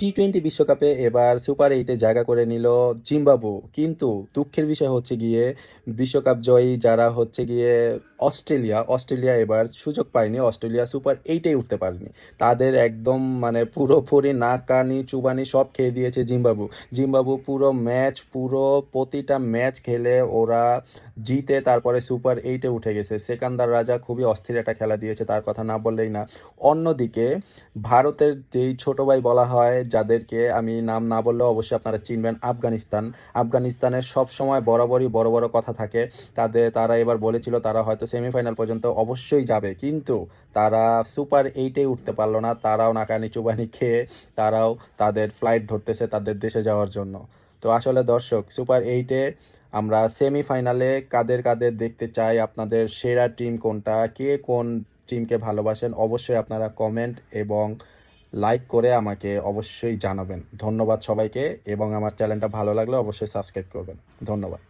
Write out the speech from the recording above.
টি-20 বিশ্বকাপে এবার সুপার 8-এ জায়গা করে নিল জিম্বাবুয়ে। কিন্তু দুঃখের বিষয় হচ্ছে গিয়ে বিশ্বকাপ জয়ী যারা হচ্ছে গিয়ে অস্ট্রেলিয়া এবার সুযোগ পায়নি। অস্ট্রেলিয়া সুপার 8-এ উঠতে পারেনি। তাদের একদম মানে পুরোপুরি নাকানি চুবানি সব খেয়ে দিয়েছে জিম্বাবুয়ে। পুরো প্রতিটা ম্যাচ খেলে ওরা জিতে তারপরে সুপার 8-এ উঠে গেছে। সেকান্দার রাজা খুবই অস্থির একটা খেলা দিয়েছে, তার কথা না বললেই না। অন্যদিকে ভারতের যেই ছোট ভাই বলা হয়, যাদেরকে আমি নাম না বললেও অবশ্যই আপনারা চিনবেন, আফগানিস্তানের সব সময় বরাবরই বড় বড় কথা থাকে। তারা এবার বলেছিল তারা হয়তো সেমিফাইনাল পর্যন্ত অবশ্যই যাবে, কিন্তু তারা সুপার 8-এ উঠতে পারলো না। তারাও নাকানি চুবানি খেয়ে তারাও তাদের ফ্লাইট ধরতেছে তাদের দেশে যাওয়ার জন্য। তো আসলে দর্শক, সুপার 8-এ আমরা সেমিফাইনালে কাদের কাদের দেখতে চাই, আপনাদের সেরা টিম কোনটা, কে কোন টিমকে ভালোবাসেন, অবশ্যই আপনারা কমেন্ট এবং লাইক করে আমাকে অবশ্যই জানাবেন। ধন্যবাদ সবাইকে, এবং আমার চ্যানেলটা ভালো লাগলে অবশ্যই সাবস্ক্রাইব করবেন। ধন্যবাদ।